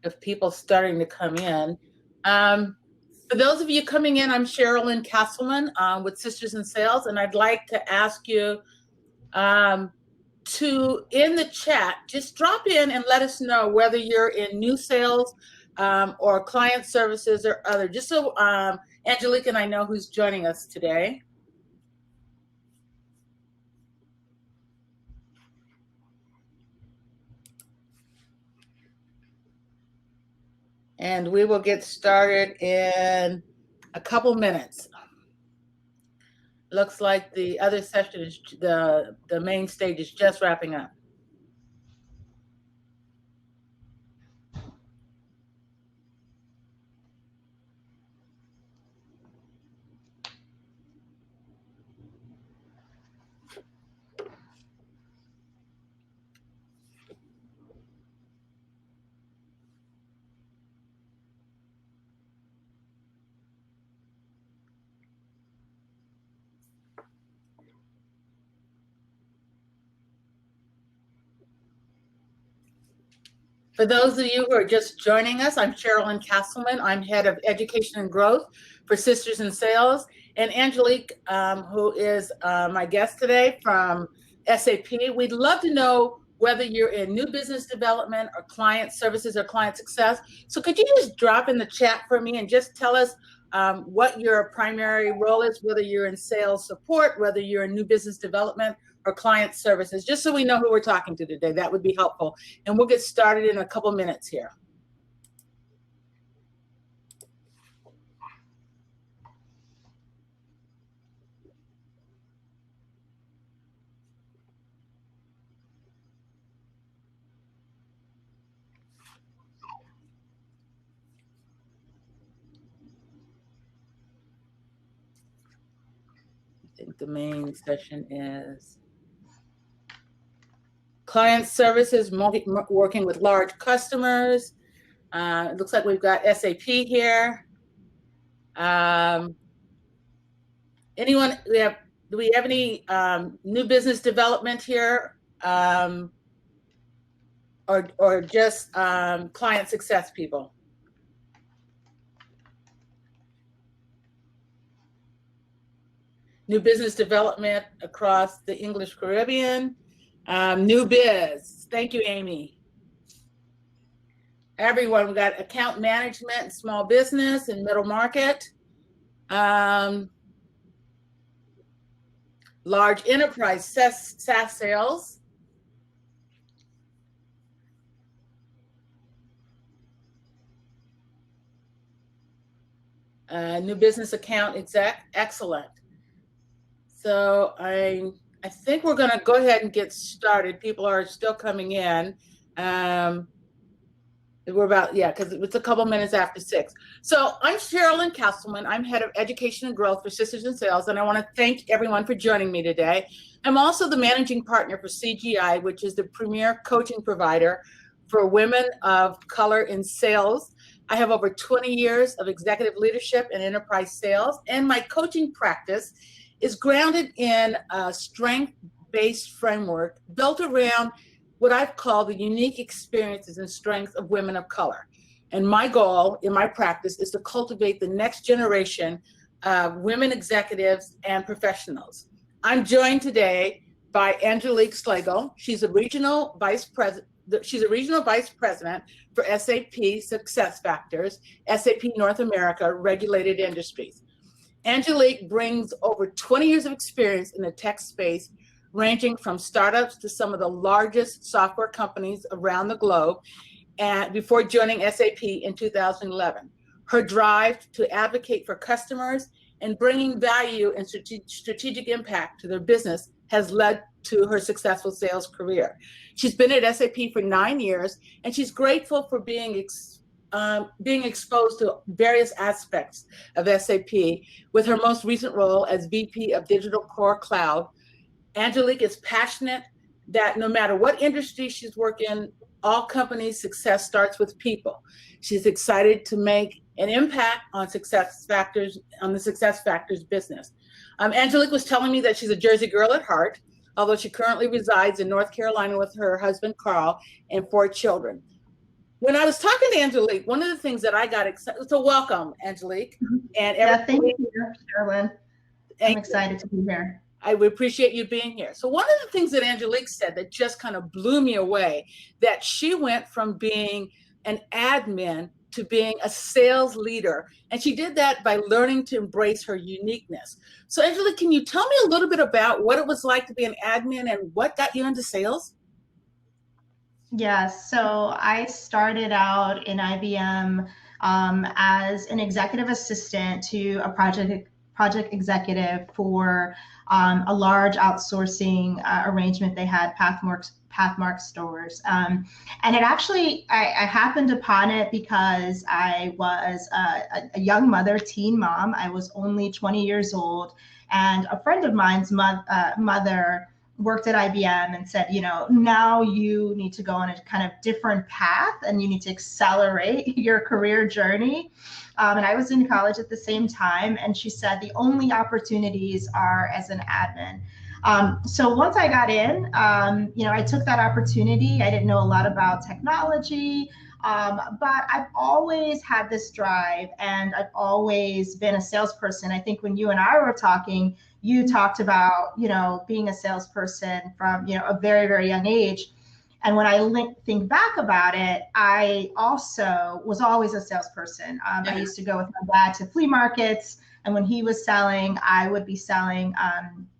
of people starting to come in. For those of you coming in, I'm Sherilyn Castleman with Sisters in Sales, and I'd like to ask you to, in the chat, just drop in and let us know whether you're in new sales or client services or other, just so Angelique and I know who's joining us today. And we will get started in a couple minutes. Looks like the other session is the main stage is just wrapping up. For those of you who are just joining us, I'm Sherilyn Castleman. I'm head of education and growth for Sisters in Sales. And Angelique, who is my guest today from SAP, we'd love to know whether you're in new business development or client services or client success. So could you just drop in the chat for me and just tell us what your primary role is, whether you're in sales support, whether you're in new business development or client services, just so we know who we're talking to today. That would be helpful. And we'll get started in a couple minutes here. I think the main session is client services, working with large customers. It looks like we've got SAP here. Anyone, do we have any new business development here? Or just client success people? New business development across the English Caribbean. New biz. Thank you, Amy. Everyone, we got account management and small business and middle market. Large enterprise SaaS sales. New business account exec. Excellent. So I think we're going to go ahead and get started. People are still coming in. We're about, because it's a couple minutes after 6. So I'm Sherilyn Castleman. I'm head of education and growth for Sisters in Sales, and I want to thank everyone for joining me today. I'm also the managing partner for CGI, which is the premier coaching provider for women of color in sales. I have over 20 years of executive leadership and enterprise sales, and my coaching practice is grounded in a strength-based framework built around what I've called the unique experiences and strengths of women of color. And my goal in my practice is to cultivate the next generation of women executives and professionals. I'm joined today by Angelic Slagle. She's a regional vice president for SAP SuccessFactors, SAP North America Regulated Industries. Angelique brings over 20 years of experience in the tech space, ranging from startups to some of the largest software companies around the globe, and before joining SAP in 2011. Her drive to advocate for customers and bringing value and strategic impact to their business has led to her successful sales career. She's been at SAP for 9 years, and she's grateful for being exposed to various aspects of SAP with her most recent role as VP of Digital Core Cloud. Angelique is passionate that no matter what industry she's worked in, all companies' success starts with people. She's excited to make an impact on the SuccessFactors business. Angelique was telling me that she's a Jersey girl at heart, although she currently resides in North Carolina with her husband, Carl, and 4 children. When I was talking to Angelique, one of the things that I got excited, so welcome, Angelique. And yeah, thank you, Sherilyn. I'm excited to be here. I would appreciate you being here. So one of the things that Angelique said that just kind of blew me away, that she went from being an admin to being a sales leader. And she did that by learning to embrace her uniqueness. So Angelique, can you tell me a little bit about what it was like to be an admin and what got you into sales? Yes, so I started out in IBM as an executive assistant to a project executive for a large outsourcing arrangement they had, Pathmark stores. And it actually, I happened upon it because I was a young mother, teen mom. I was only 20 years old, and a friend of mine's mother worked at IBM and said, now you need to go on a kind of different path and you need to accelerate your career journey. And I was in college at the same time. And she said, the only opportunities are as an admin. So once I got in, I took that opportunity. I didn't know a lot about technology, but I've always had this drive and I've always been a salesperson. I think when you and I were talking, you talked about, being a salesperson from, a very, very young age. And when I think back about it, I also was always a salesperson. I used to go with my dad to flea markets. And when he was selling, I would be selling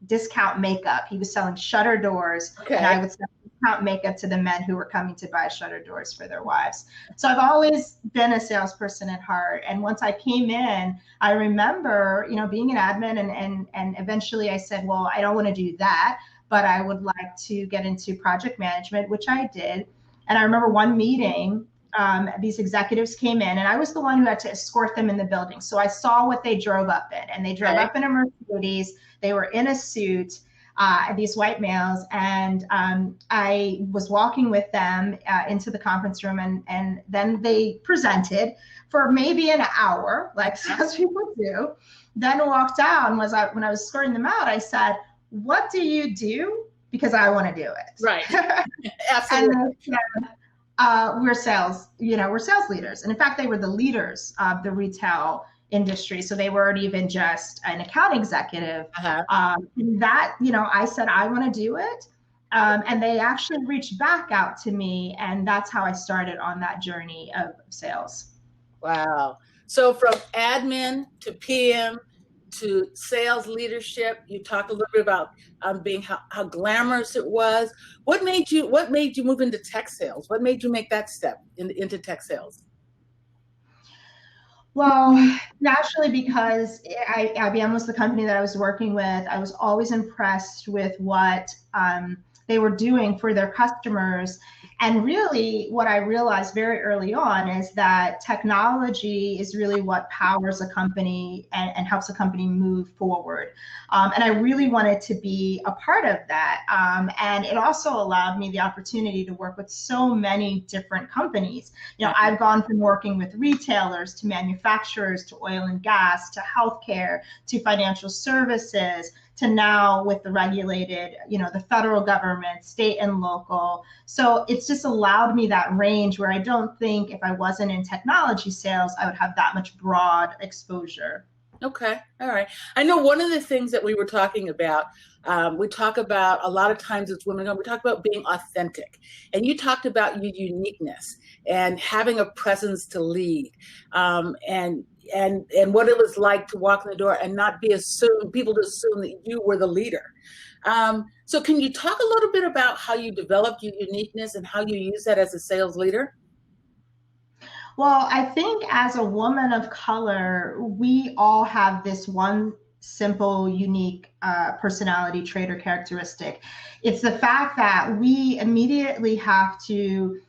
discount makeup. He was selling shutter doors. Okay. And I would sell discount makeup to the men who were coming to buy shutter doors for their wives. So I've always been a salesperson at heart. And once I came in, I remember, being an admin and eventually I said, well, I don't want to do that, but I would like to get into project management, which I did. And I remember one meeting, these executives came in and I was the one who had to escort them in the building. So I saw what they drove up in, and they drove up in a Mercedes. They were in a suit, these white males. And I was walking with them into the conference room, and then they presented for maybe an hour, like salespeople do. Then walked down. When I was escorting them out, I said, what do you do? Because I want to do it. Right. Absolutely. And we're sales leaders. And in fact, they were the leaders of the retail industry. So they weren't even just an account executive. I said, I want to do it. And they actually reached back out to me. And that's how I started on that journey of sales. Wow. So from admin to PM to sales leadership, you talked a little bit about being how glamorous it was. What made you move into tech sales? What made you make that step into tech sales? Well, naturally, because IBM was the company that I was working with. I was always impressed with what they were doing for their customers. And really what I realized very early on is that technology is really what powers a company and helps a company move forward. And I really wanted to be a part of that. And it also allowed me the opportunity to work with so many different companies. I've gone from working with retailers to manufacturers to oil and gas to healthcare to financial services to now with the regulated, the federal government, state and local. So it's just allowed me that range where I don't think if I wasn't in technology sales, I would have that much broad exposure. Okay. All right. I know one of the things that we were talking about, we talk about a lot of times as women, we talk about being authentic, and you talked about your uniqueness and having a presence to lead, and what it was like to walk in the door and not be people to assume that you were the leader. So can you talk a little bit about how you developed your uniqueness and how you use that as a sales leader? Well, I think as a woman of color, we all have this one simple, unique personality trait or characteristic. It's the fact that we immediately have to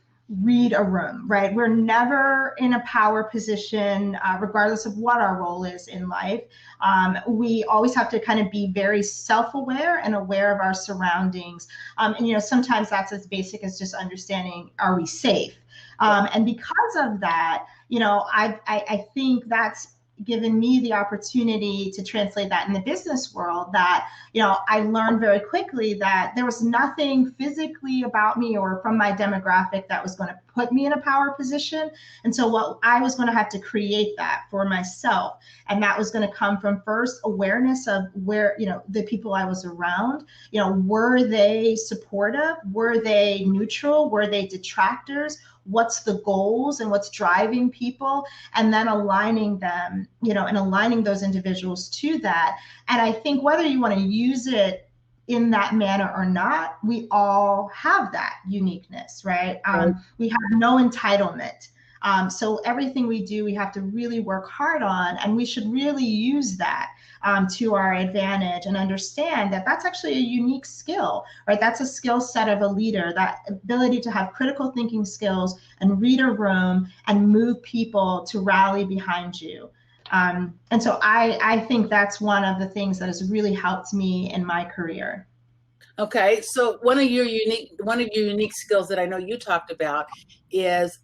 read a room, right? We're never in a power position, regardless of what our role is in life. We always have to kind of be very self-aware and aware of our surroundings. And sometimes that's as basic as just understanding, are we safe? And because of that, I think that's given me the opportunity to translate that in the business world, that, I learned very quickly that there was nothing physically about me or from my demographic that was going to put me in a power position. And so what I was going to have to create that for myself. And that was going to come from first awareness of where, the people I was around, were they supportive? Were they neutral? Were they detractors? What's the goals and what's driving people, and then aligning them, and aligning those individuals to that. And I think whether you want to use it in that manner or not, we all have that uniqueness, right? We have no entitlement. So everything we do, we have to really work hard on, and we should really use that to our advantage and understand that that's actually a unique skill, right? That's a skill set of a leader, that ability to have critical thinking skills and read a room and move people to rally behind you. And so I think that's one of the things that has really helped me in my career. Okay, so one of your unique skills that I know you talked about is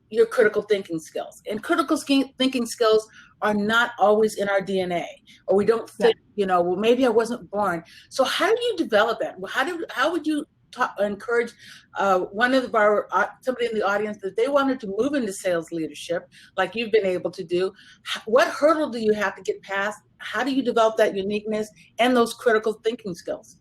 your critical thinking skills. And critical thinking skills are not always in our DNA, or we don't think, well, maybe I wasn't born. So how do you develop that? How would you encourage one of our somebody in the audience that they wanted to move into sales leadership, like you've been able to do? What hurdle do you have to get past? How do you develop that uniqueness and those critical thinking skills?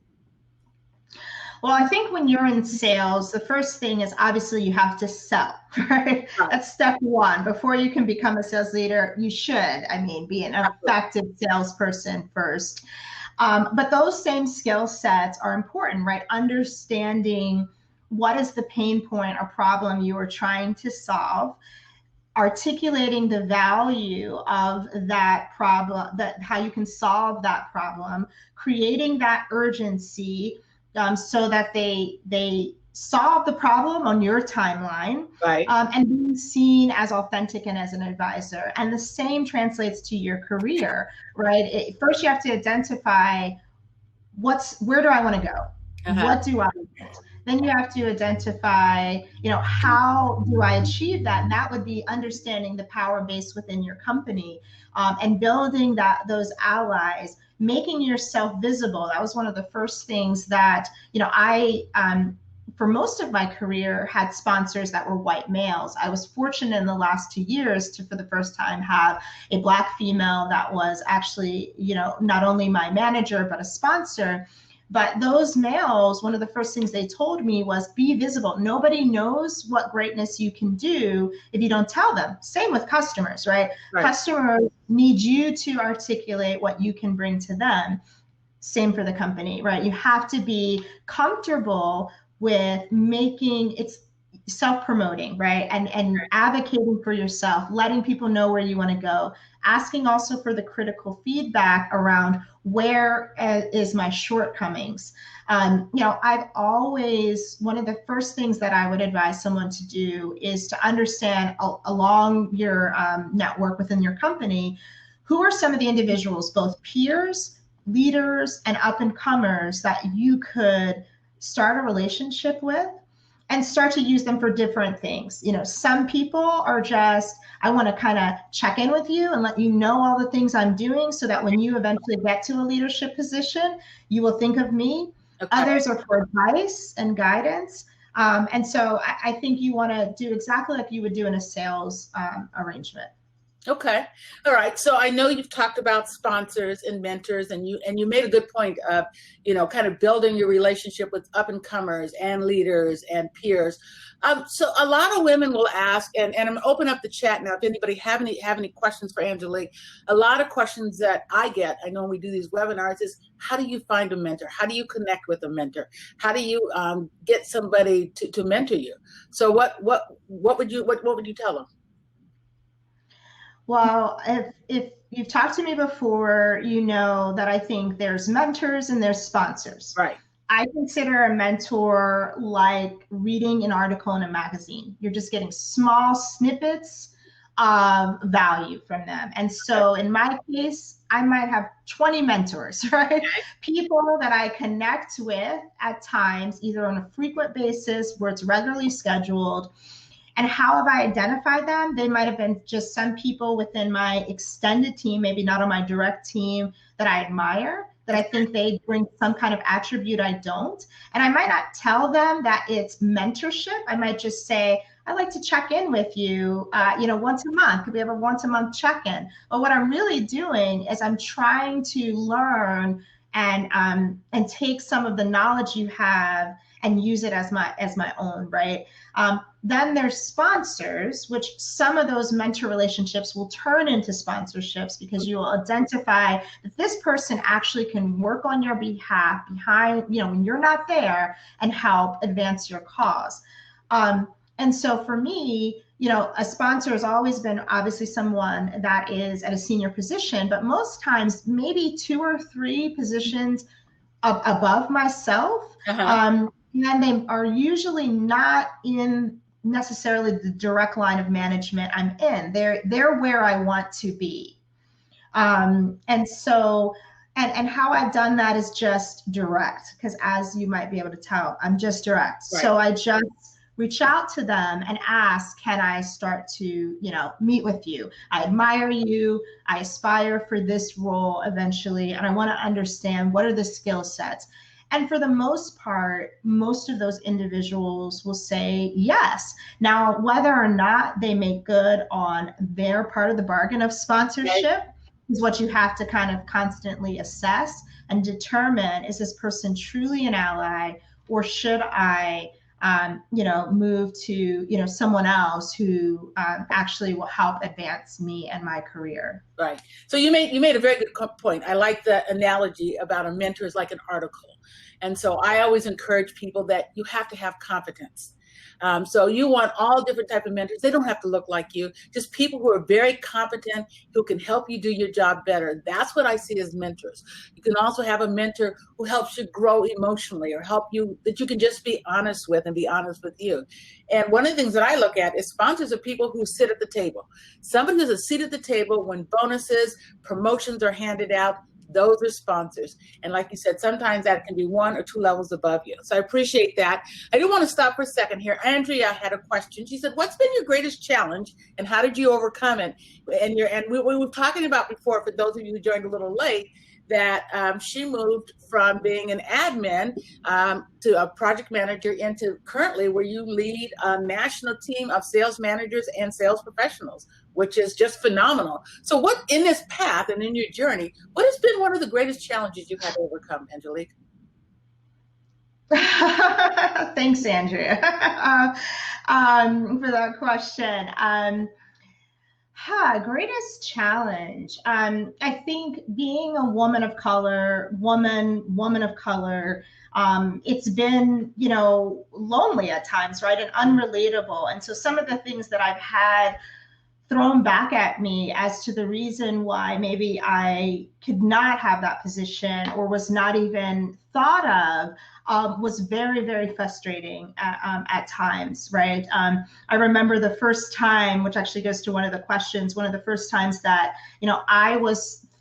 Well, I think when you're in sales, the first thing is obviously you have to sell, right? That's step one. Before you can become a sales leader, you should, be an effective salesperson first. But those same skill sets are important, right? Understanding what is the pain point or problem you are trying to solve, articulating the value of that problem, that how you can solve that problem, creating that urgency, so that they solve the problem on your timeline, right? And being seen as authentic and as an advisor. And the same translates to your career, right? First, you have to identify where do I want to go? What do I want? Then you have to identify, how do I achieve that? And that would be understanding the power base within your company, and building those allies, making yourself visible. That was one of the first things that, I, for most of my career, had sponsors that were white males. I was fortunate in the last 2 years to, for the first time, have a Black female that was actually, not only my manager, but a sponsor. But those males, one of the first things they told me was be visible. Nobody knows what greatness you can do if you don't tell them. Same with customers, right? Customers need you to articulate what you can bring to them. Same for the company, right? You have to be comfortable with making it self-promoting, right? And advocating for yourself, letting people know where you want to go, asking also for the critical feedback around where is my shortcomings. I've always, one of the first things that I would advise someone to do is to understand along your network within your company, who are some of the individuals, both peers, leaders, and up-and-comers that you could start a relationship with and start to use them for different things. Some people are just, I want to kind of check in with you and let you know all the things I'm doing so that when you eventually get to a leadership position, you will think of me. Okay. Others are for advice and guidance. And so I think you want to do exactly like you would do in a sales arrangement. Okay. All right. So I know you've talked about sponsors and mentors, and you made a good point of, kind of building your relationship with up and comers and leaders and peers. So a lot of women will ask, and I'm gonna open up the chat now if anybody have any questions for Angelique. A lot of questions that I get, I know when we do these webinars, is how do you find a mentor? How do you connect with a mentor? How do you get somebody to mentor you? So what would you tell them? Well, if you've talked to me before, you know that I think there's mentors and there's sponsors. Right. I consider a mentor like reading an article in a magazine. You're just getting small snippets of value from them. And so in my case, I might have 20 mentors, right? People that I connect with at times, either on a frequent basis where it's regularly scheduled. And how have I identified them? They might have been just some people within my extended team, maybe not on my direct team, that I admire, that I think they bring some kind of attribute I don't. And I might not tell them that it's mentorship. I might just say, I like to check in with you, once a month. Could we have a once a month check-in? But what I'm really doing is I'm trying to learn and take some of the knowledge you have and use it as my own, right? Then there's sponsors, which some of those mentor relationships will turn into sponsorships because you will identify that this person actually can work on your behalf behind, when you're not there, and help advance your cause. And so for me, a sponsor has always been obviously someone that is at a senior position, but most times maybe 2 or 3 positions above myself. And they are usually not in necessarily the direct line of management I'm in. They're where I want to be. And so, and how I've done that is just direct, because as you might be able to tell, I'm just direct. Right. So I just reach out to them and ask, can I start to, meet with you? I admire you. I aspire for this role eventually. And I want to understand what are the skill sets. And for the most part, most of those individuals will say yes. Now, whether or not they make good on their part of the bargain of sponsorship is what you have to kind of constantly assess and determine, is this person truly an ally, or should I move to, someone else who actually will help advance me and my career. Right. So you made a very good point. I like the analogy about a mentor is like an article. And so I always encourage people that you have to have competence. So you want all different types of mentors. They don't have to look like you, just people who are very competent, who can help you do your job better. That's what I see as mentors. You can also have a mentor who helps you grow emotionally, or help you, that you can just be honest with and be honest with you. And one of the things that I look at is sponsors are people who sit at the table. Somebody who's a seat at the table when bonuses, promotions are handed out. Those are sponsors. And like you said, sometimes that can be 1 or 2 levels above you. So I appreciate that. I do want to stop for a second here. Andrea had a question. She said, what's been your greatest challenge and how did you overcome it? And we were talking about before, for those of you who joined a little late, that she moved from being an admin to a project manager into currently where you lead a national team of sales managers and sales professionals, which is just phenomenal. So what, in this path and in your journey, what has been one of the greatest challenges you've had to overcome, Angelique? Thanks, Andrea, for that question. Greatest challenge. I think being a woman of color, woman of color, it's been, lonely at times, right? And unrelatable. And so some of the things that I've had thrown back at me as to the reason why maybe I could not have that position or was not even thought of was very, very frustrating at times, right? I remember the first time, which actually goes to one of the questions, one of the first times that, I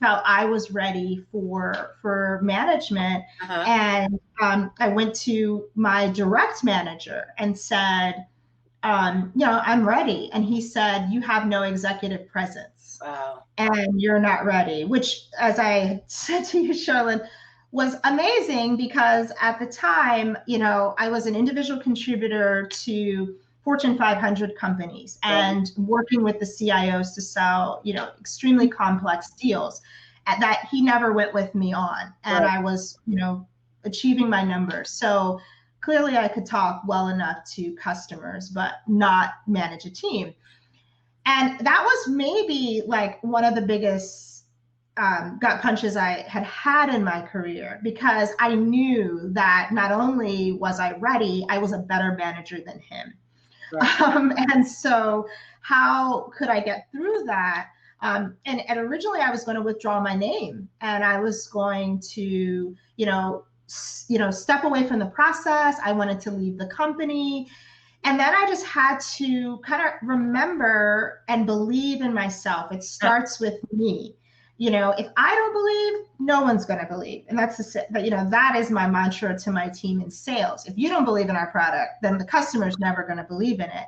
felt I was ready for management. And I went to my direct manager and said, I'm ready. And he said, you have no executive presence. Wow. And you're not ready, which, as I said to you, Charlene, was amazing, because at the time, I was an individual contributor to Fortune 500 companies and working with the CIOs to sell, extremely complex deals. And that he never went with me on. And I was, achieving my numbers. So clearly I could talk well enough to customers, but not manage a team. And that was maybe like one of the biggest gut punches I had had in my career, because I knew that not only was I ready, I was a better manager than him. Right. And so how could I get through that? And originally I was going to withdraw my name, and I was going to, step away from the process. I wanted to leave the company. And then I just had to kind of remember and believe in myself. It starts with me. If I don't believe, no one's going to believe. And that is my mantra to my team in sales. If you don't believe in our product, then the customer's never going to believe in it.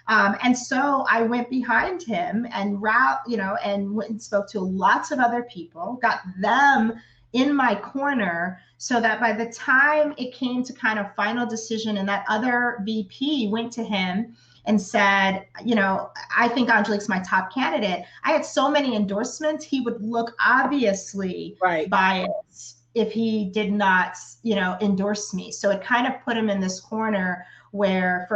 And so I went behind him and and went and spoke to lots of other people, got them in my corner so that by the time it came to kind of final decision and that other VP went to him and said, I think Angelique's my top candidate. I had so many endorsements, he would look obviously biased if he did not, endorse me. So it kind of put him in this corner where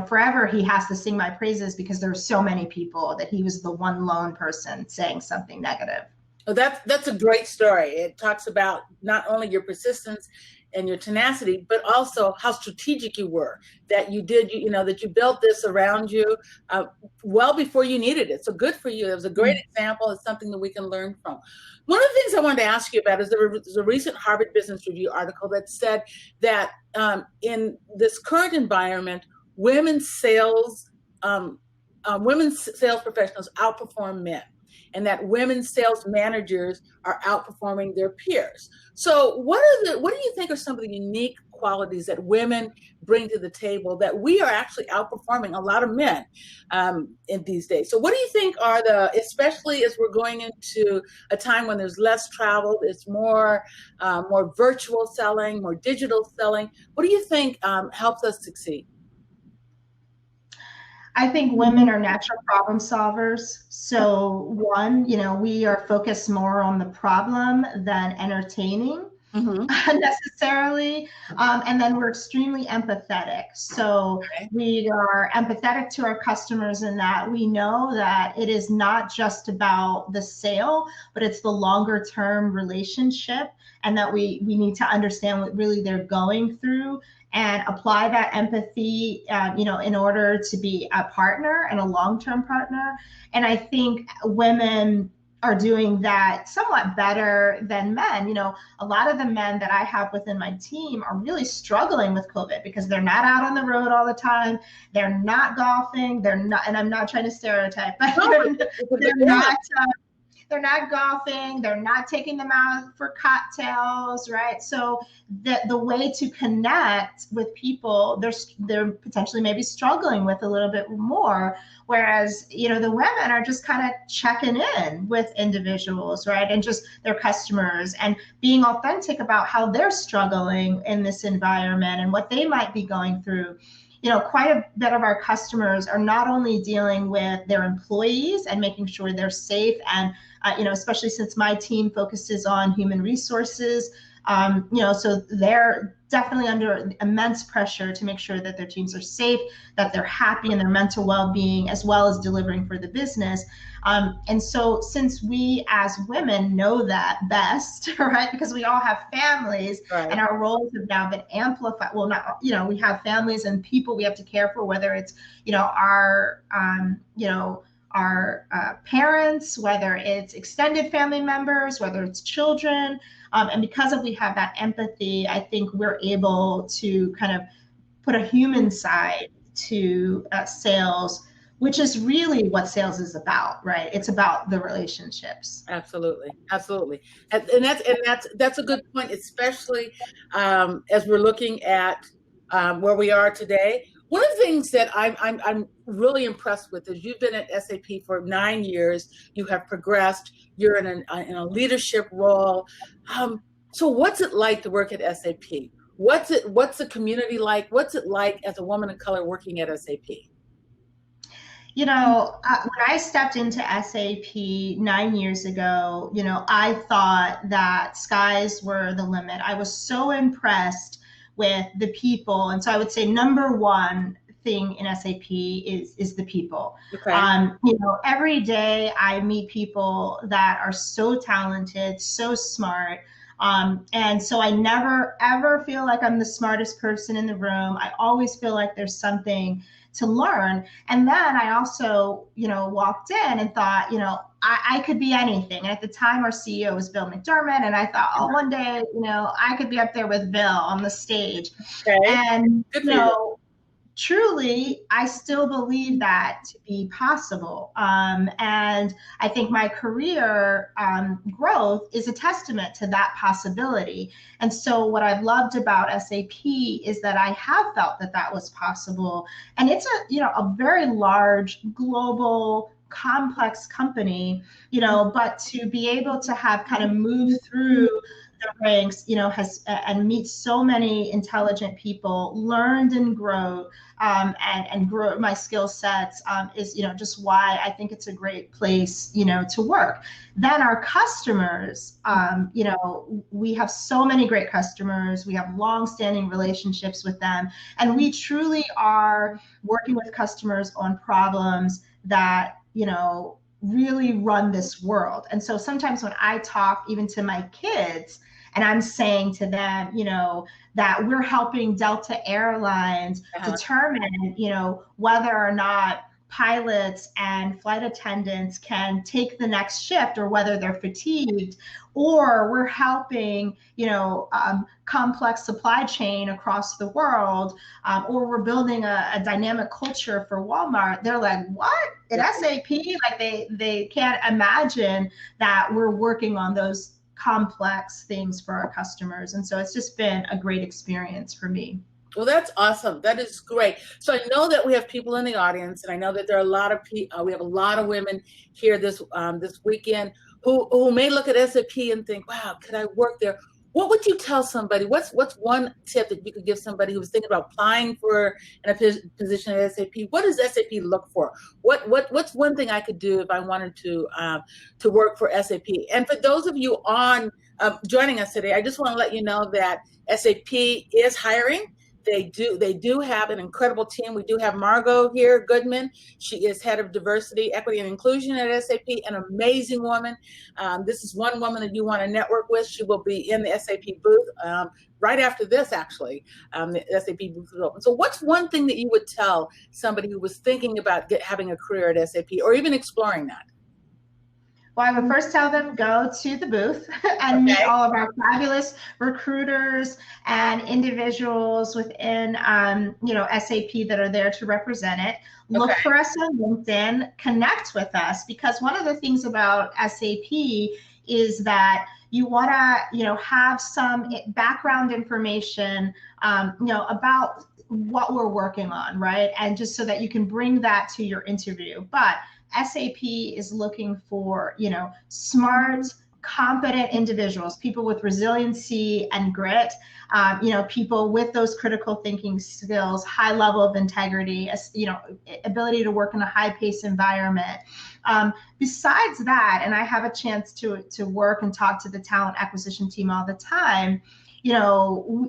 forever he has to sing my praises because there were so many people that he was the one lone person saying something negative. Oh, that's a great story. It talks about not only your persistence and your tenacity, but also how strategic you were, that you did, that you built this around you well before you needed it. So good for you. It was a great example. It's something that we can learn from. One of the things I wanted to ask you about is there was a recent Harvard Business Review article that said that in this current environment, women's sales professionals outperform men, and that women's sales managers are outperforming their peers. So what do you think are some of the unique qualities that women bring to the table that we are actually outperforming a lot of men in these days? So what do you think are especially as we're going into a time when there's less travel, it's more virtual selling, more digital selling, what do you think helps us succeed? I think women are natural problem solvers. So one, we are focused more on the problem than entertaining necessarily. And then we're extremely empathetic. So we are empathetic to our customers in that we know that it is not just about the sale, but it's the longer term relationship, and that we need to understand what really they're going through and apply that empathy, in order to be a partner and a long-term partner. And I think women are doing that somewhat better than men. A lot of the men that I have within my team are really struggling with COVID because they're not out on the road all the time. They're not golfing. And I'm not trying to stereotype, but they're not golfing, they're not taking them out for cocktails, right? So the way to connect with people, they're potentially maybe struggling with a little bit more, whereas, the women are just kind of checking in with individuals, right? And just their customers and being authentic about how they're struggling in this environment and what they might be going through. Quite a bit of our customers are not only dealing with their employees and making sure they're safe, and especially since my team focuses on human resources, so they're definitely under immense pressure to make sure that their teams are safe, that they're happy in their mental well-being, as well as delivering for the business. And so since we as women know that best, right, because we all have families and our roles have now been amplified. Well, not, we have families and people we have to care for, whether it's, our parents, whether it's extended family members, whether it's children. And because we have that empathy, I think we're able to kind of put a human side to sales, which is really what sales is about, right? It's about the relationships. Absolutely, absolutely, and that's a good point, especially as we're looking at where we are today. One of the things that I'm really impressed with is you've been at SAP for 9 years. You have progressed. You're in a leadership role. So what's it like to work at SAP? What's the community like? What's it like as a woman of color working at SAP? When I stepped into SAP 9 years ago, I thought that skies were the limit. I was so impressed with the people. And so I would say number one thing in SAP is the people. Okay. Every day I meet people that are so talented, so smart. And so I never, ever feel like I'm the smartest person in the room. I always feel like there's something to learn. And then I also, walked in and thought, I could be anything. And at the time, our CEO was Bill McDermott. And I thought, one day, I could be up there with Bill on the stage. Okay. And, truly, I still believe that to be possible. And I think my career growth is a testament to that possibility. And so what I've loved about SAP is that I have felt that that was possible. And it's a very large global complex company, but to be able to have kind of moved through the ranks, has and meet so many intelligent people, learned and grow, and grow my skill sets, is just why I think it's a great place to work. Then our customers, we have so many great customers. We have long-standing relationships with them, and we truly are working with customers on problems that really run this world. And so sometimes when I talk even to my kids, and I'm saying to them, that we're helping Delta Airlines determine, whether or not pilots and flight attendants can take the next shift or whether they're fatigued, or we're helping, complex supply chain across the world, or we're building a dynamic culture for Walmart. They're like, what? At SAP? Like they can't imagine that we're working on those complex things for our customers. And so it's just been a great experience for me. Well, that's awesome. That is great. So I know that we have people in the audience, and I know that there are a lot of people. We have a lot of women here this weekend who may look at SAP and think, "Wow, could I work there?" What would you tell somebody? What's one tip that you could give somebody who's thinking about applying for a position at SAP? What does SAP look for? What's one thing I could do if I wanted to work for SAP? And for those of you on joining us today, I just want to let you know that SAP is hiring. They do have an incredible team. We do have Margot here, Goodman. She is head of diversity, equity, and inclusion at SAP, an amazing woman. This is one woman that you want to network with. She will be in the SAP booth right after this, actually. The SAP booth is open. So what's one thing that you would tell somebody who was thinking about having a career at SAP or even exploring that? Well, I would first tell them go to the booth and meet all of our fabulous recruiters and individuals within, SAP that are there to represent it. Look for us on LinkedIn, connect with us, because one of the things about SAP is that you want to, have some background information, about what we're working on, right? And just so that you can bring that to your interview. But SAP is looking for, smart, competent individuals, people with resiliency and grit, people with those critical thinking skills, high level of integrity, ability to work in a high-paced environment. Besides that, and I have a chance to work and talk to the talent acquisition team all the time,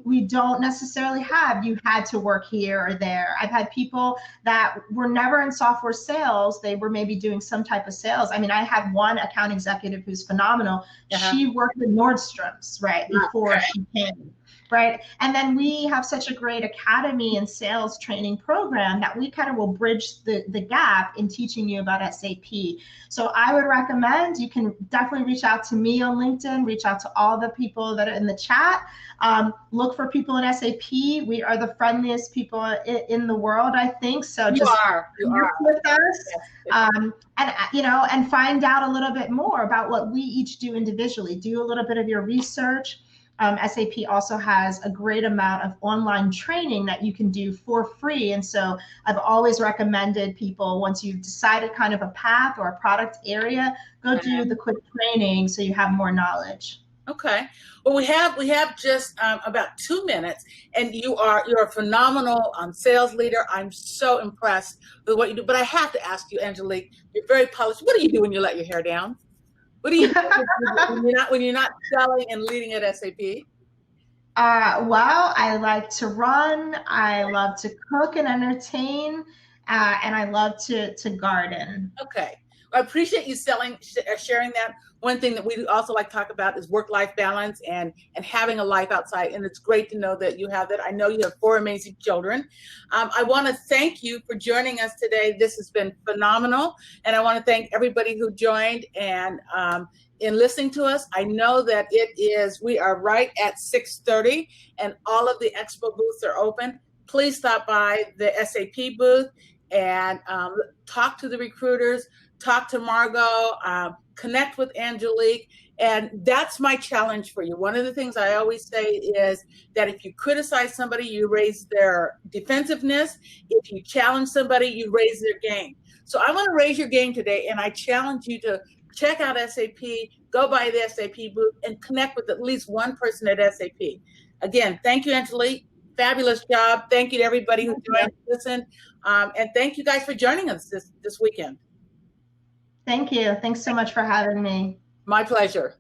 we don't necessarily have, you had to work here or there. I've had people that were never in software sales. They were maybe doing some type of sales. I mean, I had one account executive who's phenomenal. She worked at Nordstrom's, right, before she came. Right. And then we have such a great academy and sales training program that we kind of will bridge the gap in teaching you about SAP. So I would recommend you can definitely reach out to me on LinkedIn, reach out to all the people that are in the chat. Look for people in SAP. We are the friendliest people in the world, I think. So just work with us, and find out a little bit more about what we each do individually. Do a little bit of your research. SAP also has a great amount of online training that you can do for free. And so I've always recommended people, once you've decided kind of a path or a product area, go do the quick training so you have more knowledge. Okay. Well, we have just about 2 minutes, and you're a phenomenal sales leader. I'm so impressed with what you do. But I have to ask you, Angelique, you're very polished. What do you do when you let your hair down? What do you do when you're not selling and leading at SAP? Well, I like to run. I love to cook and entertain, and I love to garden. Okay. I appreciate you sharing that. One thing that we also like to talk about is work-life balance and having a life outside. And it's great to know that you have that. I know you have 4 amazing children. I want to thank you for joining us today. This has been phenomenal. And I want to thank everybody who joined and in listening to us. I know that we are right at 6:30 and all of the expo booths are open. please stop by the SAP booth and talk to the recruiters, talk to Margot, connect with Angelique. And that's my challenge for you. One of the things I always say is that if you criticize somebody, you raise their defensiveness. If you challenge somebody, you raise their game. So I want to raise your game today, and I challenge you to check out SAP, go by the SAP booth, and connect with at least one person at SAP. Again, thank you, Angelique. Fabulous job. Thank you to everybody who joined and listened. And thank you guys for joining us this weekend. Thank you. Thanks so much for having me. My pleasure.